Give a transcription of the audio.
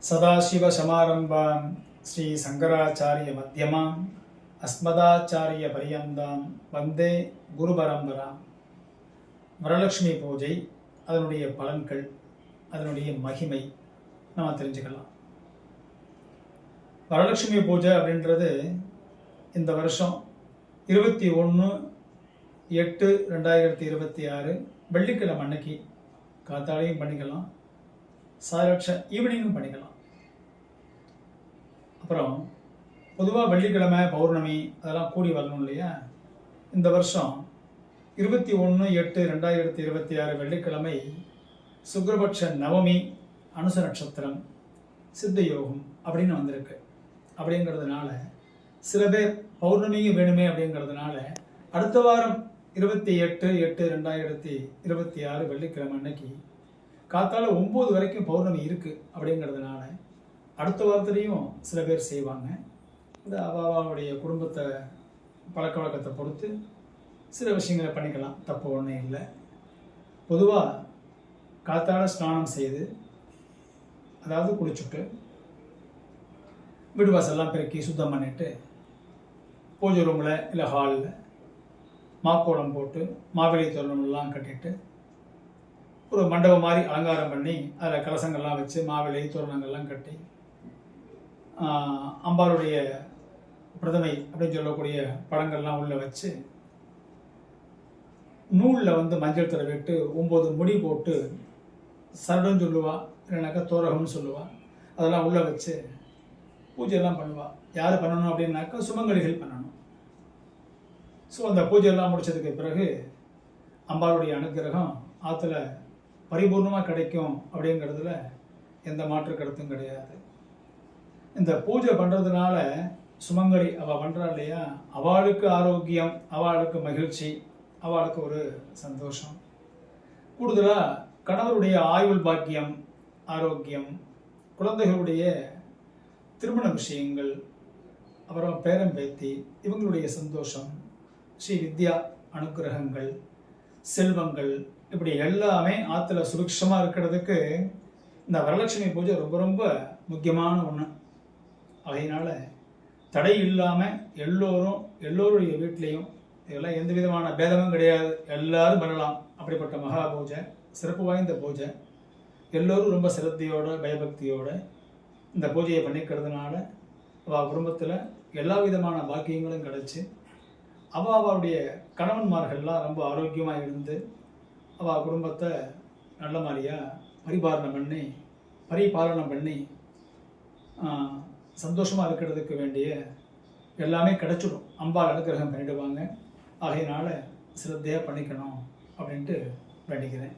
सदाशिवसमारम्भां श्रीशङ्कराचार्यमध्यमाम् अस्मदाचार्यपर्यन्तां वन्दे குருபரம்பரா. வரலட்சுமி பூஜை, அதனுடைய பலன்கள், அதனுடைய மகிமை நம்ம தெரிஞ்சுக்கலாம். வரலட்சுமி பூஜை அப்படின்றது இந்த வருஷம் 21/8/2026 வெள்ளிக்கிழமை அன்னைக்கு காத்தாலையும் பண்ணிக்கலாம், சாயலட்ச ஈவினிங்கும் பண்ணிக்கலாம். அப்புறம் பொதுவாக வெள்ளிக்கிழமை பௌர்ணமி அதெல்லாம் கூடி வரணும் இல்லையா? இந்த வருஷம் 21/8/2026 வெள்ளிக்கிழமை சுக்ரபட்ச நவமி, அனுச நட்சத்திரம், சித்த யோகம் அப்படின்னு வந்திருக்கு. அப்படிங்கிறதுனால சில பேர் பௌர்ணமியும் வேணுமே அப்படிங்கிறதுனால அடுத்த வாரம் 28/8/2026 வெள்ளிக்கிழமை அன்னைக்கு காத்தால 9 வரைக்கும் பௌர்ணமி இருக்கு. அப்படிங்கிறதுனால அடுத்த வாரத்துலேயும் சில பேர் செய்வாங்க. இந்த அவாவுடைய குடும்பத்தை பழக்க வழக்கத்தை பொறுத்து சில விஷயங்களை பண்ணிக்கலாம், தப்பு ஒன்றும் இல்லை. பொதுவாக காத்தால ஸ்நானம் செய்து, அதாவது குளிச்சுட்டு வீடு வாசல்லாம் பெருக்கி சுத்தம் பண்ணிட்டு பூஜை ரூமில் இல்லை ஹாலில் மாக்கோலம் போட்டு மாவிளை தோரணம்லாம் கட்டிட்டு ஒரு மண்டபம் மாதிரி அலங்காரம் பண்ணி அதில் கலசங்கள்லாம் வச்சு மாவிளை தோரணங்கள்லாம் கட்டி அம்பாளுடைய பிரதமை அப்படின்னு சொல்லக்கூடிய படங்கள்லாம் உள்ளே வச்சு நூலில் மஞ்சள் தடவை விட்டு 9 முடி போட்டு சரடுன்னு சொல்லுவா, இல்லைனாக்கா தோரகம்னு சொல்லுவா, அதெல்லாம் உள்ளே வச்சு பூஜையெல்லாம் பண்ணுவாள். யார் பண்ணணும் அப்படின்னாக்கா சுமங்கலிகள் பண்ணணும். ஸோ அந்த பூஜையெல்லாம் முடிச்சதுக்கு பிறகு அம்பாளுடைய அனுக்கிரகம் ஆற்றுல பரிபூர்ணமாக கிடைக்கும் அப்படிங்கிறதுல எந்த மாற்று கருத்தும் கிடையாது. இந்த பூஜை பண்ணுறதுனால சுமங்கலி அவள் பண்ணுறா இல்லையா, அவளுக்கு ஆரோக்கியம், அவளுக்கு மகிழ்ச்சி, அவளுக்கு ஒரு சந்தோஷம். கூடுதலாக கணவருடைய ஆயுள் பாக்கியம், ஆரோக்கியம், குழந்தைகளுடைய திருமண விஷயங்கள், அப்புறம் பேரம்பேத்தி, இவங்களுடைய சந்தோஷம், ஸ்ரீ வித்யா அனுக்கிரகங்கள், செல்வங்கள், இப்படி எல்லாமே ஆற்றுல சுபிக்ஷமாக இருக்கிறதுக்கு இந்த வரலட்சுமி பூஜை ரொம்ப ரொம்ப முக்கியமான ஒன்று. அதனால தடை இல்லாமல் எல்லோருடைய வீட்லேயும் இதெல்லாம் எந்த விதமான பேதமும் கிடையாது, எல்லாரும் பண்ணலாம். அப்படிப்பட்ட மகா பூஜை, சிறப்பு வாய்ந்த பூஜை. எல்லோரும் ரொம்ப சிரத்தையோட பயபக்தியோட இந்த பூஜையை பண்ணிக்கிறதுனால அவள் குடும்பத்தில் எல்லா விதமான பாக்கியங்களும் கிடச்சி அவளுடைய கணவன்மார்கள்லாம் ரொம்ப ஆரோக்கியமாக இருந்து அவள் குடும்பத்தை நல்ல மாதிரியாக பரிபாலனம் பண்ணி சந்தோஷமாக இருக்கிறதுக்கு வேண்டிய எல்லாமே கிடைச்சிடும். அம்பாள் அனுக்கிரகம் பண்ணிடுவாங்க. ஆகையினால சிரத்தையாக பண்ணிக்கணும் அப்படின்ட்டு வேண்டிக்கிறேன்.